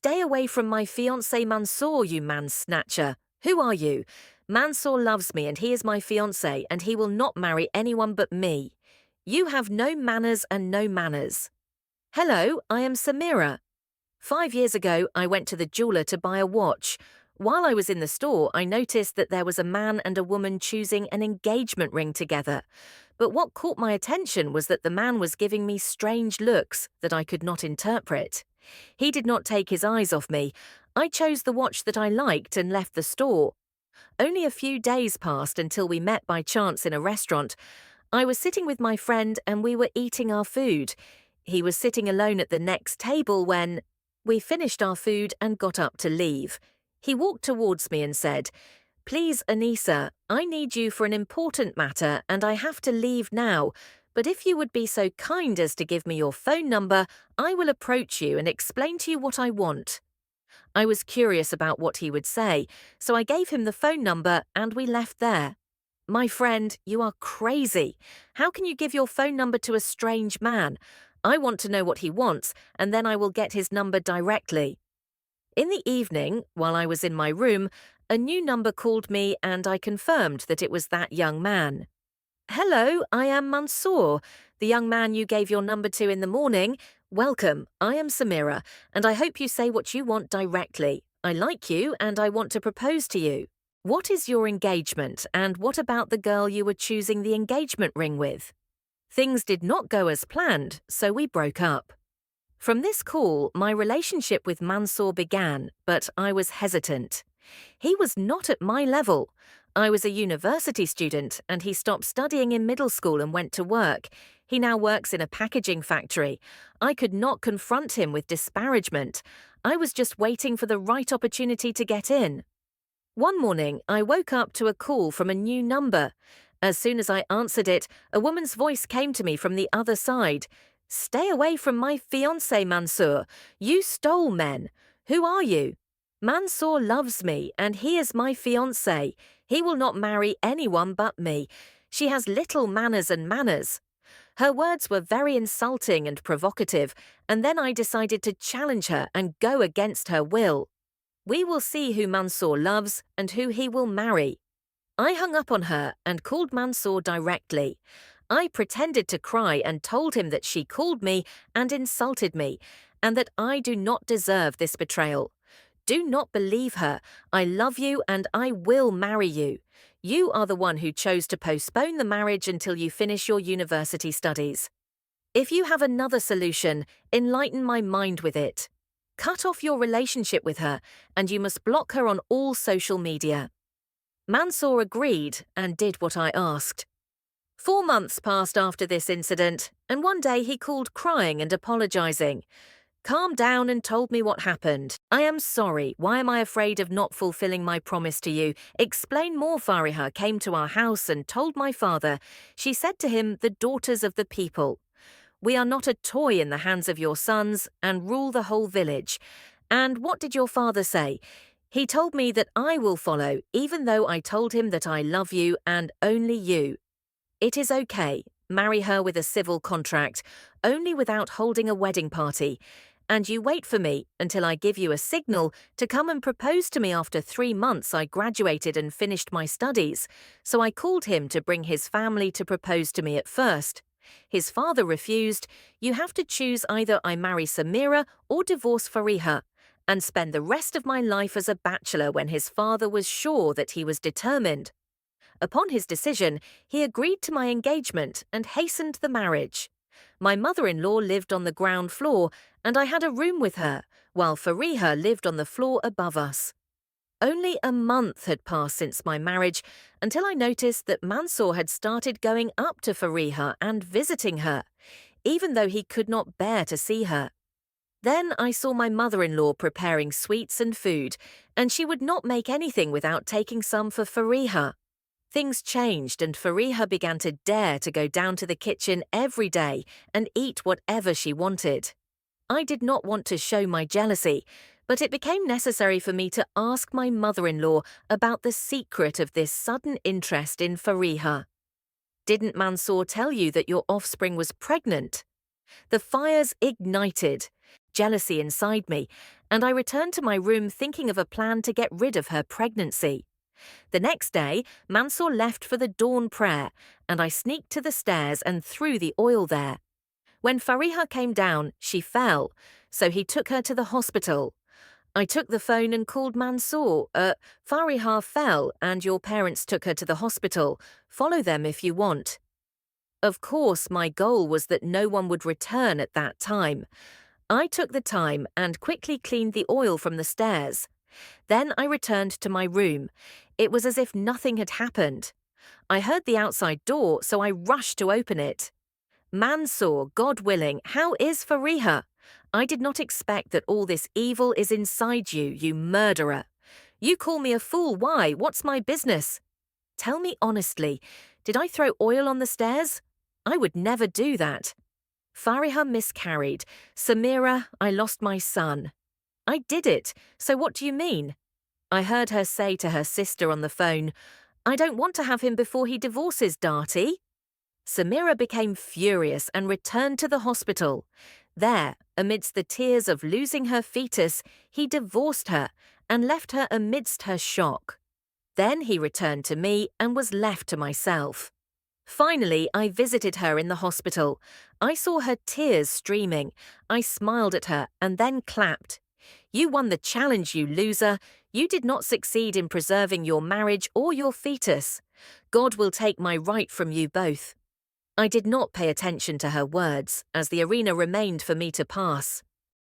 Stay away from my fiancé Mansour, you man-snatcher. Who are you? Mansour loves me and he is my fiancé and he will not marry anyone but me. You have no manners and no manners. Hello, I am Samira. 5 years ago, I went to the jeweler to buy a watch. While I was in the store, I noticed that there was a man and a woman choosing an engagement ring together. But what caught my attention was that the man was giving me strange looks that I could not interpret. He did not take his eyes off me. I chose the watch that I liked and left the store. Only a few days passed until we met by chance in a restaurant. I was sitting with my friend and we were eating our food. He was sitting alone at the next table when we finished our food and got up to leave. He walked towards me and said, "Please, Anissa, I need you for an important matter and I have to leave now, but if you would be so kind as to give me your phone number, I will approach you and explain to you what I want." I was curious about what he would say, so I gave him the phone number and we left there. "My friend, you are crazy. How can you give your phone number to a strange man? I want to know what he wants, and then I will get his number directly." In the evening, while I was in my room, a new number called me and I confirmed that it was that young man. "Hello, I am Mansour, the young man you gave your number to in the morning. Welcome, I am Samira, and I hope you say what you want directly. I like you and I want to propose to you. What is your engagement, and what about the girl you were choosing the engagement ring with?" Things did not go as planned, so we broke up. From this call, my relationship with Mansour began, but I was hesitant. He was not at my level. I was a university student, and he stopped studying in middle school and went to work. He now works in a packaging factory. I could not confront him with disparagement. I was just waiting for the right opportunity to get in. One morning, I woke up to a call from a new number. As soon as I answered it, a woman's voice came to me from the other side. "Stay away from my fiancé, Mansour. You stole men. Who are you?" "Mansour loves me, and he is my fiancé. He will not marry anyone but me. She has little manners and manners." Her words were very insulting and provocative, and then I decided to challenge her and go against her will. We will see who Mansour loves and who he will marry. I hung up on her and called Mansour directly. I pretended to cry and told him that she called me and insulted me, and that I do not deserve this betrayal. "Do not believe her. I love you and I will marry you. You are the one who chose to postpone the marriage until you finish your university studies. If you have another solution, enlighten my mind with it. Cut off your relationship with her, and you must block her on all social media." Mansour agreed and did what I asked. 4 months passed after this incident, and one day he called crying and apologizing. "Calm down and told me what happened. I am sorry. Why am I afraid of not fulfilling my promise to you? Explain more." Fariha came to our house and told my father. She said to him, "The daughters of the people. We are not a toy in the hands of your sons and rule the whole village." And what did your father say? He told me that I will follow, even though I told him that I love you and only you. It is okay. Marry her with a civil contract, only without holding a wedding party. And you wait for me until I give you a signal to come and propose to me. After 3 months, I graduated and finished my studies, so I called him to bring his family to propose to me at first. His father refused. "You have to choose, either I marry Samira or divorce Fariha, and spend the rest of my life as a bachelor." When his father was sure that he was determined. Upon his decision, he agreed to my engagement and hastened the marriage. My mother-in-law lived on the ground floor, and I had a room with her, while Fariha lived on the floor above us. Only a month had passed since my marriage until I noticed that Mansour had started going up to Fariha and visiting her, even though he could not bear to see her. Then I saw my mother-in-law preparing sweets and food, and she would not make anything without taking some for Fariha. Things changed, and Fariha began to dare to go down to the kitchen every day and eat whatever she wanted. I did not want to show my jealousy, but it became necessary for me to ask my mother-in-law about the secret of this sudden interest in Fariha. "Didn't Mansour tell you that your offspring was pregnant?" The fires ignited. jealousy inside me, and I returned to my room thinking of a plan to get rid of her pregnancy. The next day, Mansour left for the dawn prayer, and I sneaked to the stairs and threw the oil there. When Fariha came down, she fell, so he took her to the hospital. I took the phone and called Mansour. Fariha fell and your parents took her to the hospital. Follow them if you want. Of course, my goal was that no one would return at that time. I took the time and quickly cleaned the oil from the stairs. Then I returned to my room. It was as if nothing had happened. I heard the outside door, so I rushed to open it. Mansour, God willing, how is Fariha? I did not expect that all this evil is inside you, you murderer. You call me a fool, why? What's my business? Tell me honestly, did I throw oil on the stairs? I would never do that. Fariha miscarried. Samira, I lost my son. I did it, so what do you mean? I heard her say to her sister on the phone, I don't want to have him before he divorces Darty. Samira became furious and returned to the hospital. There, amidst the tears of losing her fetus, he divorced her and left her amidst her shock. Then he returned to me and was left to myself. Finally, I visited her in the hospital. I saw her tears streaming. I smiled at her and then clapped. You won the challenge, you loser. You did not succeed in preserving your marriage or your fetus. God will take my right from you both. I did not pay attention to her words, as the arena remained for me to pass.